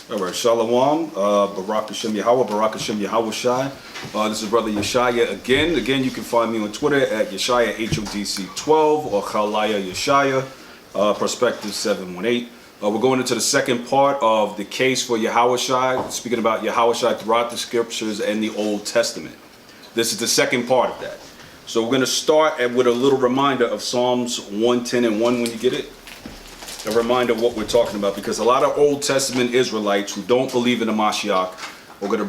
All right, Shalom, Barak Hashem Yahweh, Barak Hashem Yahawashi. This is Brother Yashaiyah again. Again, you can find me on Twitter at Yashaiyah H.O.D.C 12 or Chalaya Yashaiyah, Perspective 718. We're going into the second part of the case for Yahawashi, speaking about Yahawashi throughout the scriptures and the Old Testament. This is the second part of that. So we're going to start with a little reminder of Psalms 110 and 1 when you get it. A reminder of what we're talking about, because a lot of Old Testament Israelites who don't believe in the Mashiach are going to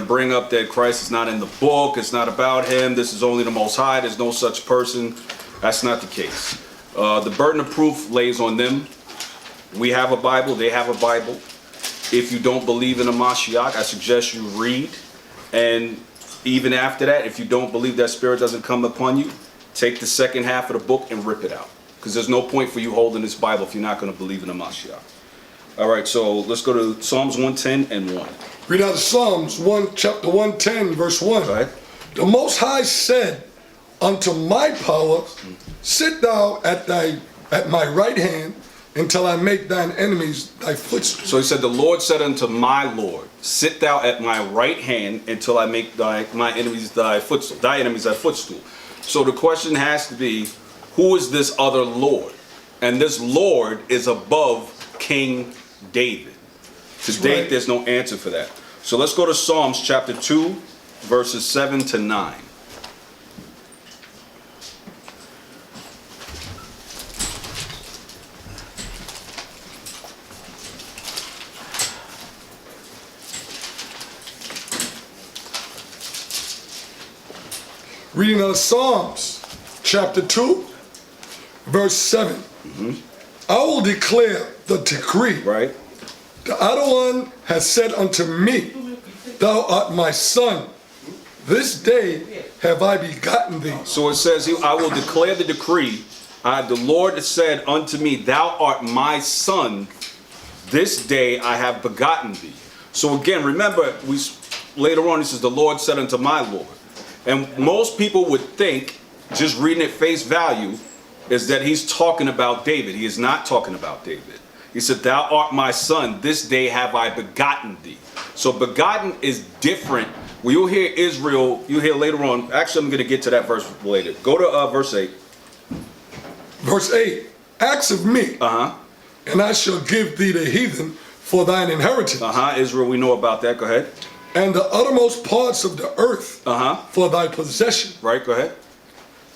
bring up that Christ is not in the book, it's not about him, this is only the Most High, there's no such person. That's not the case. The burden of proof lays on them. We have a Bible, they have a Bible. If you don't believe in the Mashiach, I suggest you read, and even after that, if you don't believe that spirit doesn't come upon you, take the second half of the book and rip it out. Because there's no point for you holding this Bible if you're not going to believe in the Mashiach. All right, so let's go to Psalms 110 and 1. Read out of Psalms chapter 110, verse 1. Go ahead. The Most High said unto my power, sit thou at my right hand until I make thine enemies thy footstool. So he said, the Lord said unto my Lord, sit thou at my right hand until I make my enemies thy footstool. Thy enemies thy footstool. So the question has to be, who is this other Lord? And this Lord is above King David. To date, there's no answer for that. So let's go to Psalms chapter 2, verses 7 to 9. Reading out of Psalms chapter 2, verse 7. I will declare the decree. Right. The other one has said unto me, thou art my son. This day have I begotten thee. So it says, I will declare the decree. The Lord said unto me, thou art my son. This day I have begotten thee. So again, remember, later on, this is the Lord said unto my Lord. And most people would think, just reading at face value, is that he's talking about David. He is not talking about David. He said, thou art my son, this day have I begotten thee. So begotten is different. When you'll hear Israel, you'll hear later on, actually I'm going to get to that verse later. Go to verse 8. Verse 8, ask of me, and I shall give thee the heathen for thine inheritance. Israel, we know about that, go ahead. And the uttermost parts of the earth for thy possession. Right, go ahead.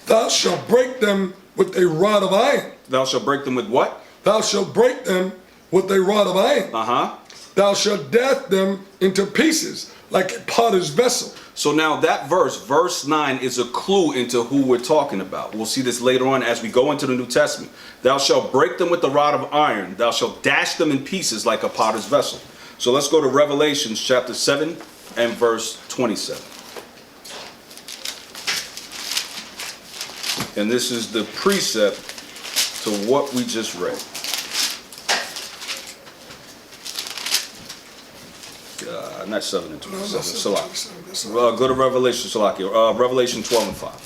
Thou shalt break them with a rod of iron. Thou shalt break them with what? Thou shalt break them with a rod of iron. Thou shalt dash them into pieces like a potter's vessel. So now that verse 9, is a clue into who we're talking about. We'll see this later on as we go into the New Testament. Thou shalt break them with the rod of iron. Thou shalt dash them in pieces like a potter's vessel. So let's go to Revelation chapter 7 and verse 27. And this is the precept to what we just read. Not 7 and 27. Go to Revelation, Revelation 12 and 5.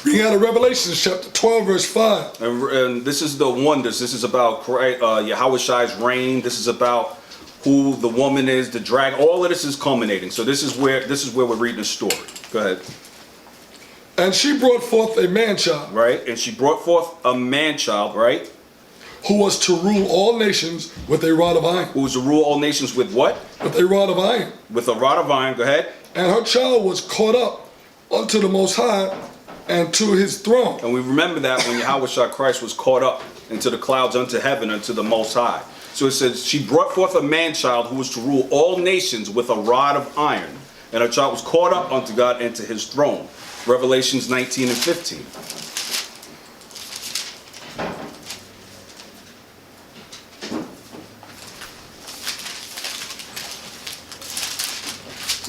Reading out of Revelation chapter 12, verse 5. And this is the wonders. This is about Yahawashi's reign. This is about who the woman is, the dragon. All of this is culminating. So this is where we're reading the story. Go ahead. And she brought forth a man-child. Right. And she brought forth a man-child, right? Who was to rule all nations with a rod of iron. Who was to rule all nations with what? With a rod of iron. With a rod of iron. Go ahead. And her child was caught up unto the Most High and to his throne. And we remember that when Yahawashi Christ was caught up into the clouds unto heaven, unto the Most High. So it says, she brought forth a man-child who was to rule all nations with a rod of iron. And her child was caught up unto God and to his throne. Revelations 19 and 15.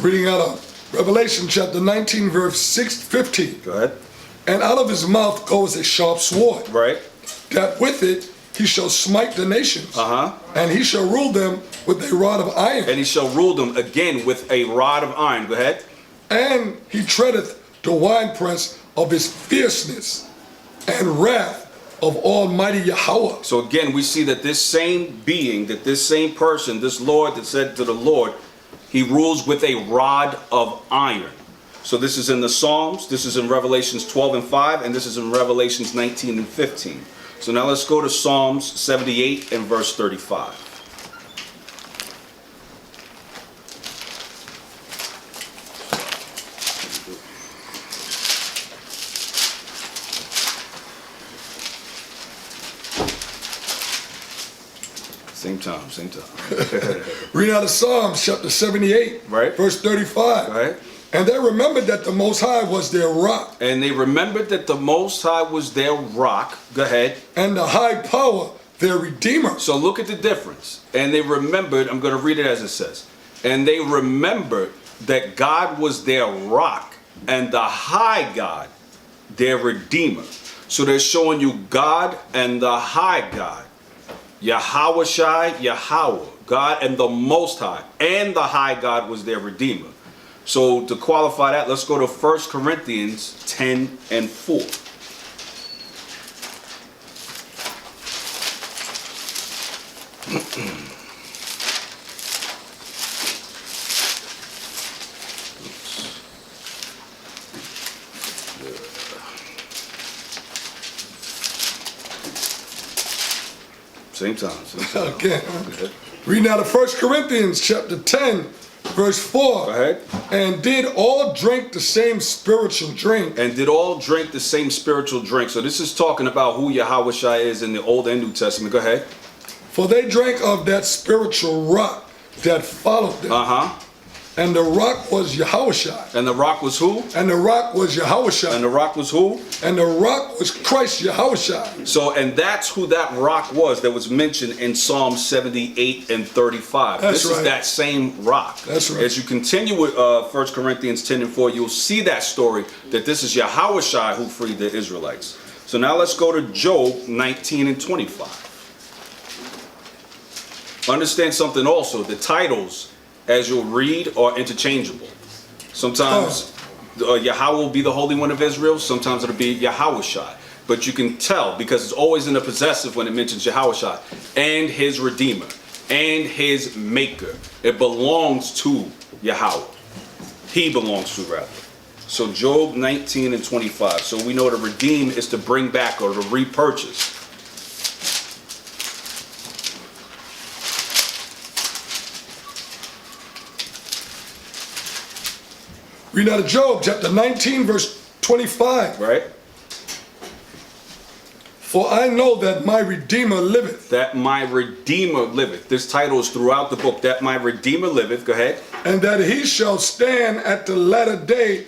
Reading out of Revelation chapter 19, verse 15. Go ahead. And out of his mouth goes a sharp sword. Right. That with it he shall smite the nations. And he shall rule them with a rod of iron. And he shall rule them again with a rod of iron. Go ahead. And he treadeth the winepress of his fierceness and wrath of Almighty Yahweh. So again, we see that this same being, that this same person, this Lord that said to the Lord, he rules with a rod of iron. So this is in the Psalms, this is in Revelations 12 and 5, and this is in Revelations 19 and 15. So now let's go to Psalms 78 and verse 35. Same time, same time. Read out of Psalms chapter 78, Right. verse 35. Right. And they remembered that the Most High was their rock, And they remembered that the Most High was their rock. Go ahead. and the high power their Redeemer. So look at the difference. And they remembered, I'm going to read it as it says. And they remembered that God was their rock and the high God, their Redeemer. So they're showing you God and the high God. Yahawashi, Yahweh, God and the Most High. And the high God was their Redeemer. So to qualify that, let's go to 1 Corinthians 10 and 4. Same time. Okay. Reading out of 1 Corinthians chapter 10, verse 4. Go ahead. And did all drink the same spiritual drink. And did all drink the same spiritual drink. So this is talking about who Yahawashi is in the Old and New Testament. Go ahead. For they drank of that spiritual rock that followed them. Uh-huh. And the rock was Yahawashi. And the rock was who? And the rock was Yahawashi. And the rock was who? And the rock was Christ Yahawashi. So, and that's who that rock was that was mentioned in Psalm 78 and 35. That's this right. is that same rock. That's right. As you continue with 1 Corinthians 10 and 4, you'll see that story that this is Yahawashi who freed the Israelites. So now let's go to Job 19 and 25. Understand something also. The titles, as you'll read, are interchangeable. Sometimes Yahweh will be the Holy One of Israel. Sometimes it'll be Yahawashi. But you can tell because it's always in the possessive when it mentions Yahawashi and his Redeemer and his Maker. It belongs to Yahweh. He belongs to rather. So Job 19 and 25. So we know to redeem is to bring back or to repurchase. Read out of Job chapter 19, verse 25. Right? For I know that my Redeemer liveth, That my Redeemer liveth. This title is throughout the book. That my Redeemer liveth. Go ahead. and that he shall stand at the latter day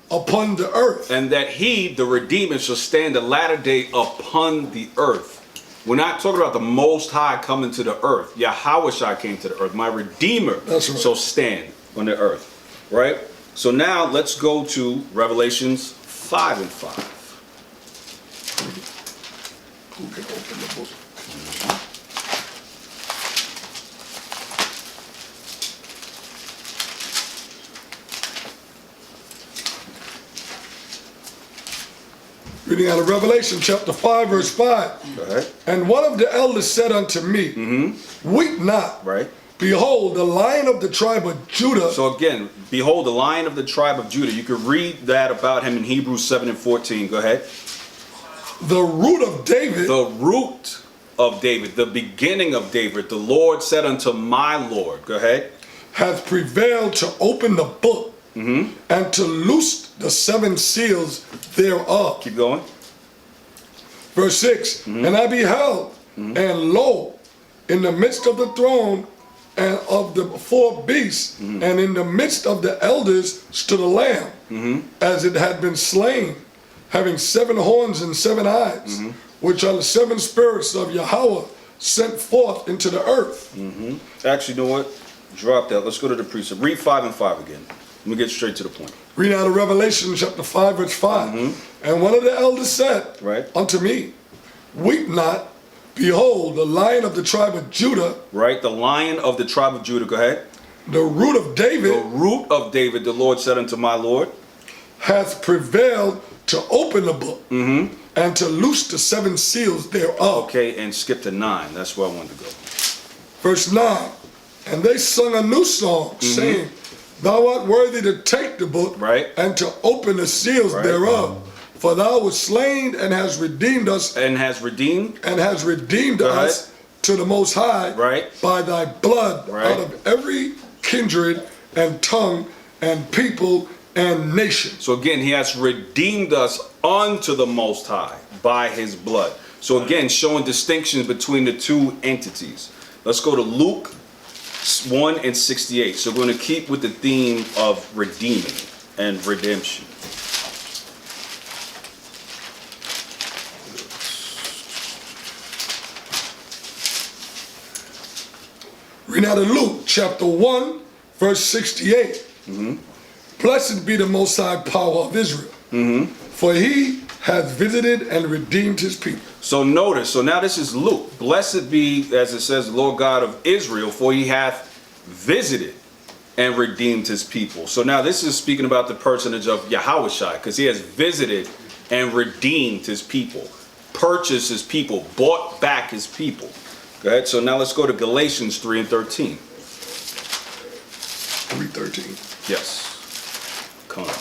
upon the earth. And that he, the Redeemer, shall stand the latter day upon the earth. We're not talking about the Most High coming to the earth. Yahawashi came to the earth. My Redeemer That's right. shall stand on the earth. Right? So now let's go to Revelations 5 and 5. Who can open the book? Reading out of Revelation chapter 5, verse 5. Go ahead. And one of the elders said unto me, Weep not. Right? Behold, the Lion of the tribe of Judah. So again, behold, the Lion of the tribe of Judah. You can read that about him in Hebrews 7 and 14. Go ahead. The root of David. The root of David, the beginning of David. The Lord said unto my Lord. Go ahead. Hath prevailed to open the book and to loose the 7 seals thereof. Keep going. Verse 6. And I beheld, and lo, in the midst of the throne and of the 4 beasts, and in the midst of the elders stood a lamb, as it had been slain, having 7 horns and 7 eyes, which are the 7 spirits of Yahweh sent forth into the earth. Actually, you know what? Drop that. Let's go to the precept. Read 5 and 5 again. Let me get straight to the point. Read out of Revelation chapter 5, verse 5. And one of the elders said Right. unto me, Weep not, behold, the Lion of the tribe of Judah, Right? The Lion of the tribe of Judah. Go ahead. the root of The David, root of David, the Lord said unto my Lord. hath prevailed to open the book and to loose the 7 seals thereof. Okay, and skip to 9. That's where I wanted to go. Verse 9, and they sung a new song, saying, Thou art worthy to take the book and to open the seals thereof. For thou wast slain and hast redeemed us. And has redeemed? And has redeemed us to the Most High by thy blood out of every kindred and tongue and people and nation. So again, he has redeemed us unto the Most High by his blood. So again, showing distinctions between the two entities. Let's go to Luke 1 and 68. So we're going to keep with the theme of redeeming and redemption. Read out of Luke chapter 1, verse 68. Blessed be the Most High power of Israel, for he hath visited and redeemed his people. So notice, so now this is Luke. Blessed be, as it says, the Lord God of Israel, for he hath visited and redeemed his people. So now this is speaking about the personage of Yahawashi, because he has visited and redeemed his people, purchased his people, bought back his people. Go ahead. So now let's go to Galatians 3 and 13. 3:13. Yes. Come on.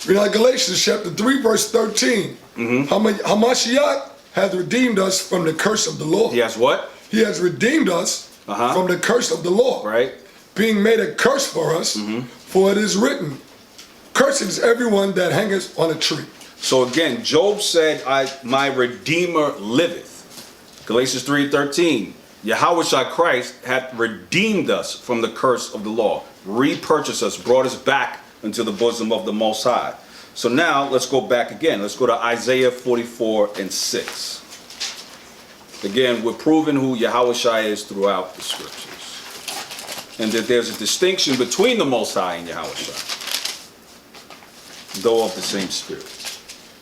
Read out Galatians chapter 3, verse 13. Hamashiach hath redeemed us from the curse of the law. He has what? He has redeemed us from the curse of the law. Right. Being made a curse for us, for it is written, Cursed is everyone that hangeth on a tree. So again, Job said, my Redeemer liveth. Galatians 3:13. Yahawashi Christ hath redeemed us from the curse of the law, repurchased us, brought us back into the bosom of the Most High. So now let's go back again. Let's go to Isaiah 44 and 6. Again, we're proving who Yahawashi is throughout the scriptures, and that there's a distinction between the Most High and Yahawashi, though of the same spirit.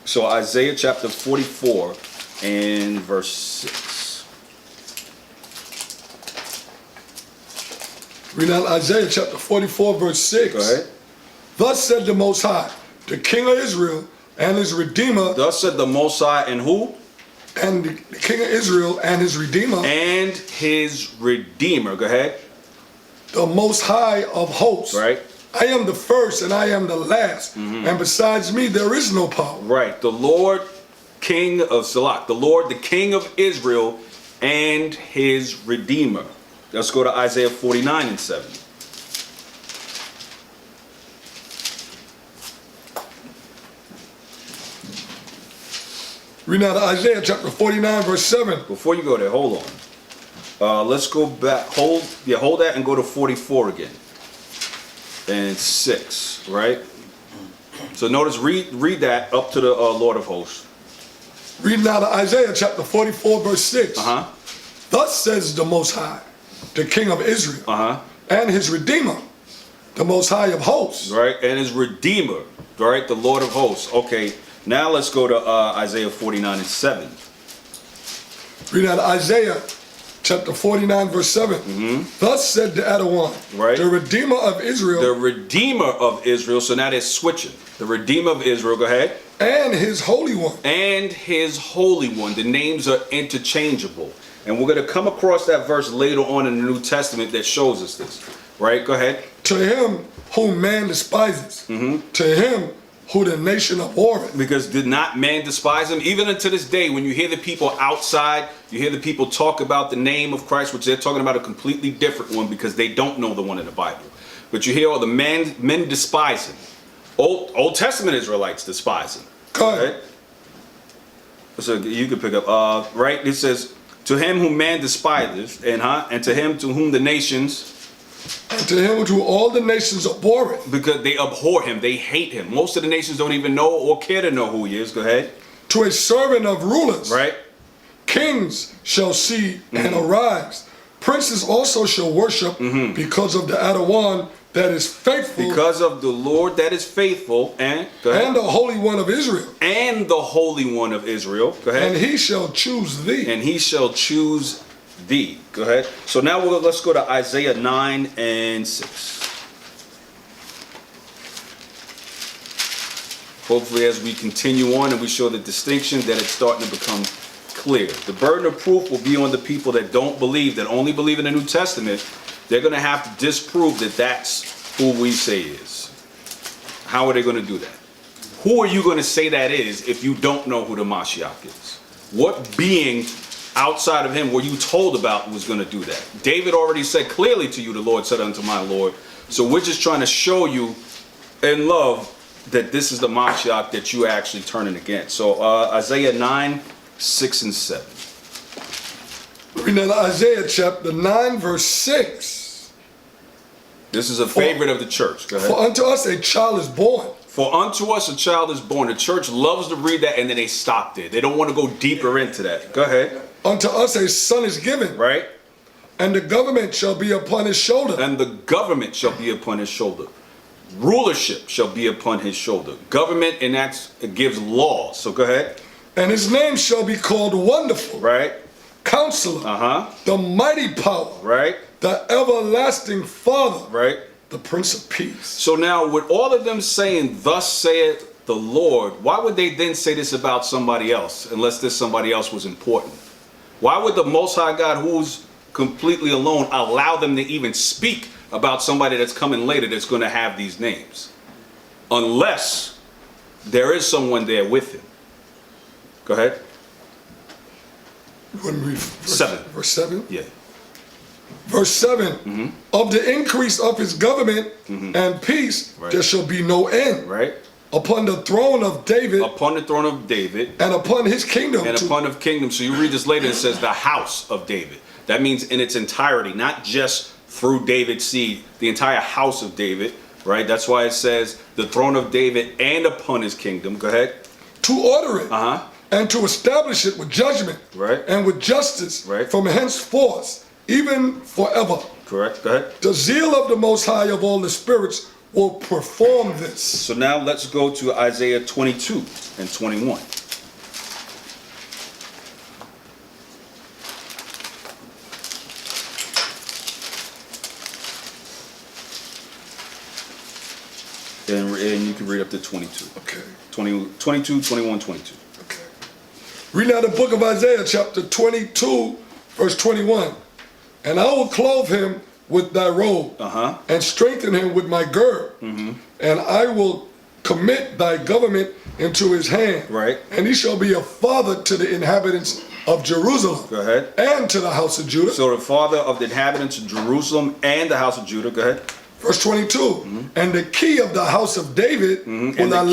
So Isaiah chapter 44 and verse 6. Read out Isaiah chapter 44, verse 6. Go ahead. Thus said the Most High, the King of Israel and his Redeemer. Thus said the Most High and who? And the King of Israel and his Redeemer. And his Redeemer. Go ahead. The Most High of hosts. Right. I am the first and I am the last. And besides me there is no power. Right. The Lord King of Salak. The Lord, the King of Israel and his Redeemer. Let's go to Isaiah 49 and 7. Read out Isaiah chapter 49, verse 7. Before you go there, hold on. Let's go back. Hold that and go to 44 again. And 6, right? So notice, read that up to the Lord of hosts. Reading out of Isaiah chapter 44, verse 6. Thus says the Most High, the King of Israel, and his Redeemer, the Most High of hosts. Right, and his Redeemer, right, the Lord of hosts. Okay, now let's go to Isaiah 49 and 7. Read out Isaiah chapter 49, verse 7. Thus said the Adawan, the Redeemer of Israel. The Redeemer of Israel, so now they're switching. The Redeemer of Israel, go ahead. And his Holy One. And his Holy One. The names are interchangeable. And we're going to come across that verse later on in the New Testament that shows us this. Right? Go ahead. To him whom man despises. To him who the nation abhorreth. Because did not man despise him? Even unto this day, when you hear the people outside, you hear the people talk about the name of Christ, which they're talking about a completely different one because they don't know the one in the Bible. But you hear all the men despise him. Old Testament Israelites despise him. Go ahead. Right? So you can pick up, right? It says, to him whom man despises, and to him to whom the nations. And to him to all the nations abhor it. Because they abhor him, they hate him. Most of the nations don't even know or care to know who he is. Go ahead. To a servant of rulers. Right. Kings shall see and arise. Princes also shall worship because of the Adawan that is faithful. Because of the Lord that is faithful, and go ahead. And the Holy One of Israel. And the Holy One of Israel. Go ahead. And he shall choose thee. And he shall choose thee. Go ahead. So now let's go to Isaiah 9 and 6. Hopefully as we continue on and we show the distinction that it's starting to become clear. The burden of proof will be on the people that don't believe, that only believe in the New Testament. They're going to have to disprove that that's who we say is. How are they going to do that? Who are you going to say that is if you don't know who the Mashiach is? What being outside of him were you told about was going to do that? David already said clearly to you, the Lord said unto my Lord. So we're just trying to show you in love that this is the Mashiach that you actually turning against. So Isaiah 9, 6 and 7. Reading in Isaiah chapter 9 verse 6. This is a favorite of the church. Go ahead. For unto us a child is born. For unto us a child is born. The church loves to read that and then they stop there. They don't want to go deeper into that. Go ahead. Unto us a son is given. Right? And the government shall be upon his shoulder. And the government shall be upon his shoulder. Rulership shall be upon his shoulder. Government enacts, it gives laws. So go ahead. And his name shall be called Wonderful. Right? Counselor. The Mighty Power. Right? The Everlasting Father. Right? The Prince of Peace. So now with all of them saying, thus saith the Lord, why would they then say this about somebody else unless this somebody else was important? Why would the Most High God, who's completely alone, allow them to even speak about somebody that's coming later that's going to have these names? Unless there is someone there with him. Go ahead. When we verse 7? Yeah. Verse 7. Of the increase of his government and peace there shall be no end. Right. Upon the throne of David. Upon the throne of David. And upon his kingdom. And upon his kingdom. So you read this later, it says the house of David. That means in its entirety, not just through David's seed, the entire house of David, right? That's why it says the throne of David and upon his kingdom. Go ahead. To order it. And to establish it with judgment. Right. And with justice. Right. From henceforth, even forever. Correct. Go ahead. The zeal of the Most High of all the spirits will perform this. So now let's go to Isaiah 22 and 21. And you can read up to 22. Okay. 22, 21, 22. Okay. Read now the book of Isaiah chapter 22 verse 21. And I will clothe him with thy robe and strengthen him with my gird. And I will commit thy government into his hand. Right. And he shall be a father to the inhabitants of Jerusalem. Go ahead. And to the house of Judah. So the father of the inhabitants of Jerusalem and the house of Judah. Go ahead. Verse 22. And the key of the house of David will I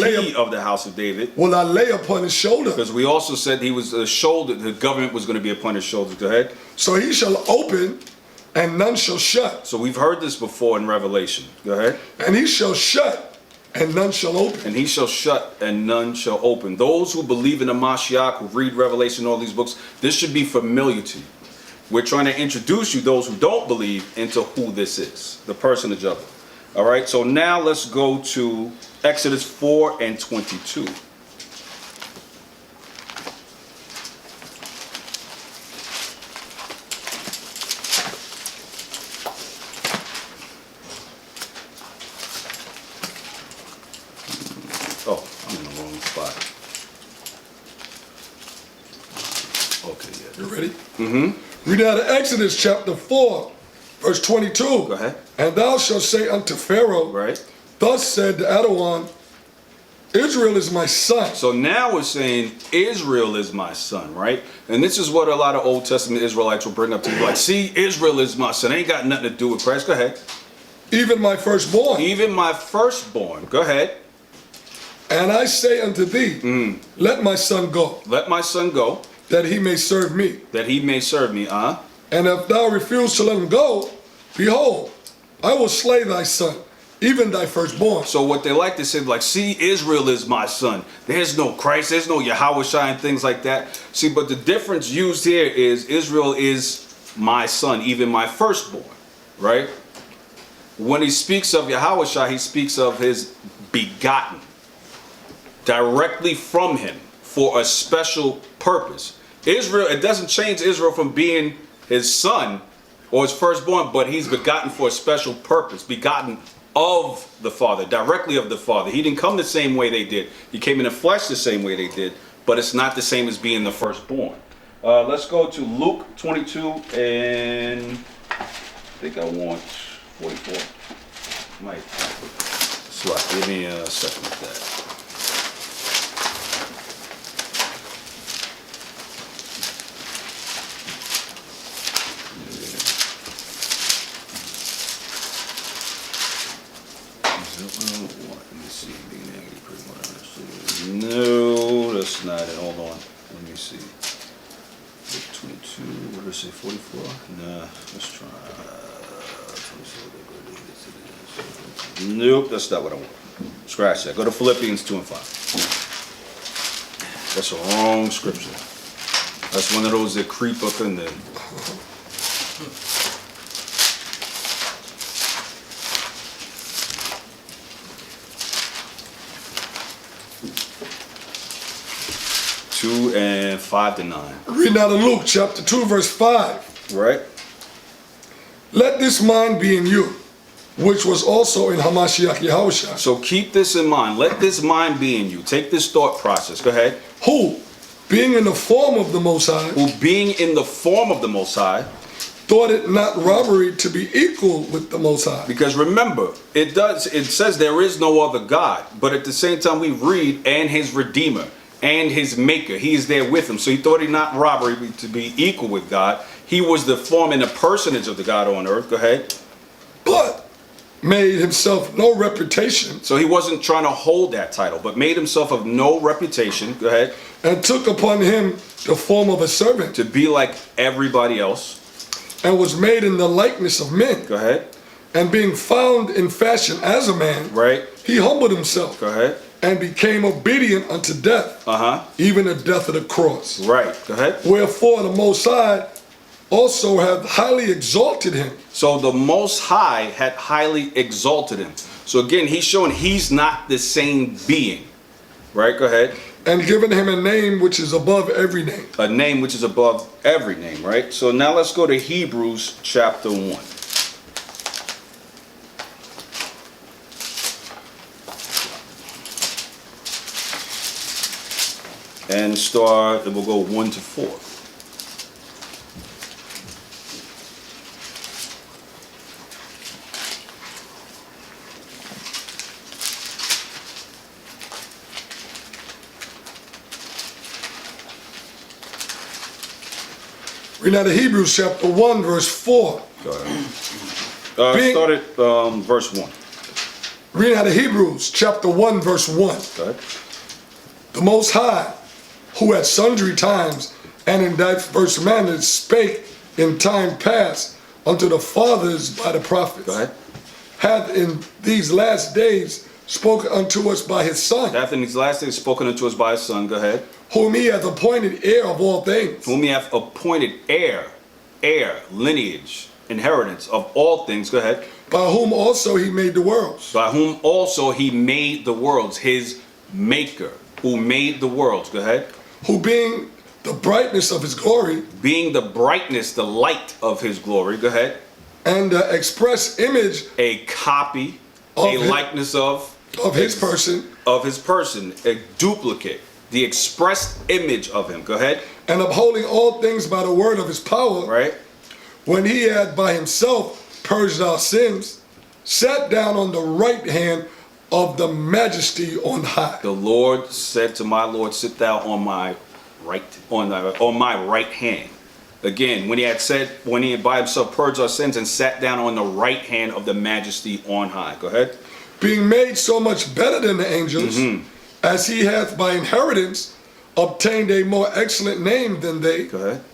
lay upon his shoulder. Because we also said he was a shoulder, the government was going to be upon his shoulders. Go ahead. So he shall open and none shall shut. So we've heard this before in Revelation. Go ahead. And he shall shut and none shall open. And he shall shut and none shall open. Those who believe in the Mashiach, who read Revelation, all these books, this should be familiar to you. We're trying to introduce you, those who don't believe, into who this is, the personage of it. All right, so now let's go to Exodus 4 and 22. Oh, I'm in the wrong spot. Okay, yeah. You ready? Read out of Exodus chapter 4, verse 22. Go ahead. And thou shalt say unto Pharaoh, Right. Thus said the Adawan, Israel is my son. So now we're saying Israel is my son, right? And this is what a lot of Old Testament Israelites will bring up to you. Like, see, Israel is my son. Ain't got nothing to do with Christ. Go ahead. Even my firstborn. Even my firstborn. Go ahead. And I say unto thee, let my son go. Let my son go. That he may serve me. That he may serve me. And if thou refuse to let him go, behold, I will slay thy son, even thy firstborn. So what they like to say, like, see, Israel is my son. There's no Christ, there's no Yahawashi and things like that. See, but the difference used here is Israel is my son, even my firstborn, right? When he speaks of Yahawashi, he speaks of his begotten, directly from him for a special purpose. Israel, it doesn't change Israel from being his son or his firstborn, but he's begotten for a special purpose, begotten of the Father, directly of the Father. He didn't come the same way they did. He came in the flesh the same way they did, but it's not the same as being the firstborn. Let's go to Luke 22 and I think I want 44. Might. Slot. Give me a second with that. Let me see. No, that's not it. Hold on. Let me see. 22. What did I say? 44? Nah. Let's try. Nope, that's not what I want. Scratch that. Go to Philippians 2 and 5. That's a wrong scripture. That's one of those that creep up in there. And 5 to 9. Reading out of Luke chapter 2 verse 5. Right. Let this mind be in you, which was also in Hamashiach Yahawashi. So keep this in mind. Let this mind be in you. Take this thought process. Go ahead. Who, being in the form of the Most High, Who being in the form of the Most High, thought it not robbery to be equal with the Most High. because remember, it says there is no other God, but at the same time we read, and his Redeemer, and his Maker, he is there with him. So he thought it not robbery to be equal with God. He was the form and the personage of the God on earth. Go ahead. But made himself no reputation. So he wasn't trying to hold that title, but made himself of no reputation. Go ahead. And took upon him the form of a servant. To be like everybody else. And was made in the likeness of men. Go ahead. And being found in fashion as a man. Right. He humbled himself. Go ahead. And became obedient unto death. Even the death of the cross. Right. Go ahead. Wherefore the Most High also hath highly exalted him. So the Most High had highly exalted him. So again, he's showing he's not the same being. Right? Go ahead. And given him a name which is above every name. A name which is above every name. Right? So now let's go to Hebrews chapter 1. And start, we'll go 1 to 4. Reading out of Hebrews chapter 1 verse 4. Go ahead. Start at verse 1. Reading out of Hebrews chapter 1 verse 1. Go ahead. The Most High, who at sundry times and in diverse manners spake in time past unto the fathers by the prophets, Go ahead. hath in these last days spoken unto us by his Son, Hath in these last days spoken unto us by his Son. Go ahead. whom he hath appointed heir of all things, Whom he hath appointed heir, lineage, inheritance of all things. Go ahead. by whom also he made the worlds, By whom also he made the worlds, his Maker, who made the worlds. Go ahead. who being the brightness of his glory, Being the brightness, the light of his glory. Go ahead. and the express image A copy, Of a his- likeness of his person, his person, a duplicate, the expressed image of him. Go ahead. and upholding all things by the word of his power, Right. when he had by himself purged our sins, sat down on the right hand of the majesty on high. The Lord said to my Lord, sit thou on my right, on my right hand. Again, when he had by himself purged our sins and sat down on the right hand of the majesty on high. Go ahead. Being made so much better than the angels, as he hath by inheritance obtained a more excellent name than they. Go ahead.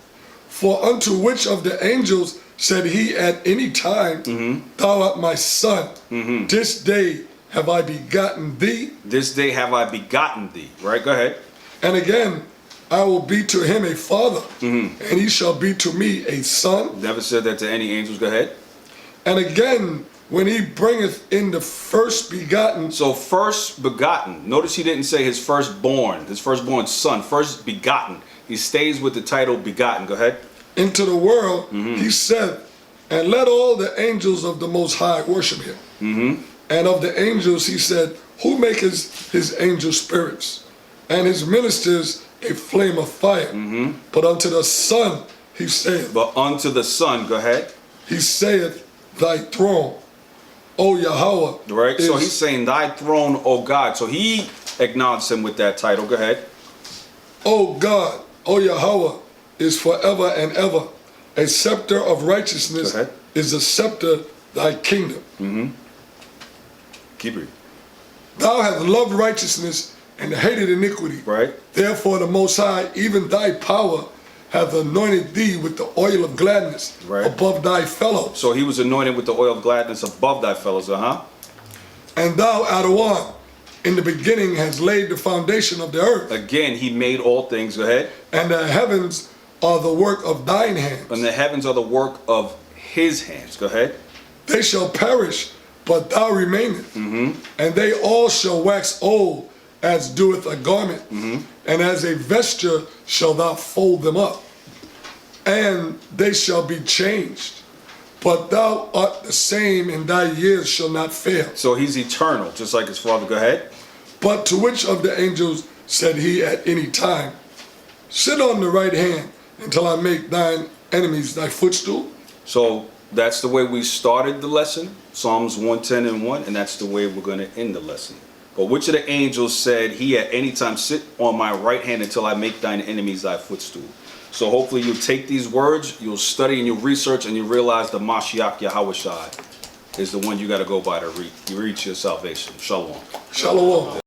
For unto which of the angels said he at any time, Thou art my son, this day have I begotten thee. This day have I begotten thee. Right? Go ahead. And again, I will be to him a father, and he shall be to me a son. Never said that to any angels. Go ahead. And again, when he bringeth in the first begotten, So first begotten. Notice he didn't say his firstborn son, first begotten. He stays with the title begotten. Go ahead. into the world, he said, and let all the angels of the Most High worship him. And of the angels, he said, who maketh his angel spirits, and his ministers a flame of fire. But unto the Son, he saith, But unto the Son, go ahead. he saith, thy throne, O Yahweh. Right? So is- he's saying thy throne, O God. So he acknowledged him with that title. Go ahead. O God, O Yahweh, is forever and ever. A scepter of righteousness Go ahead. is a scepter thy kingdom. Keep reading. Thou hast loved righteousness and hated iniquity. Right? Therefore the Most High, even thy power, hath anointed thee with the oil of gladness Right. above thy fellows. So he was anointed with the oil of gladness above thy fellows. And thou, Adawan, in the beginning has laid the foundation of the earth, Again, he made all things. Go ahead. and the heavens are the work of thine hands. And the heavens are the work of his hands. Go ahead. They shall perish, but thou remainest. And they all shall wax old, as doeth a garment. And as a vesture shall thou fold them up. And they shall be changed. But thou art the same, and thy years shall not fail. So he's eternal, just like his father. Go ahead. But to which of the angels said he at any time, sit on the right hand until I make thine enemies thy footstool? So that's the way we started the lesson, Psalms 110 and 1, and that's the way we're going to end the lesson. But which of the angels said he at any time sit on my right hand until I make thine enemies thy footstool? So hopefully you'll take these words, you'll study and you'll research, and you'll realize the Mashiach Yahawashi is the one you got to go by to reach your salvation. Shalom. Shalom.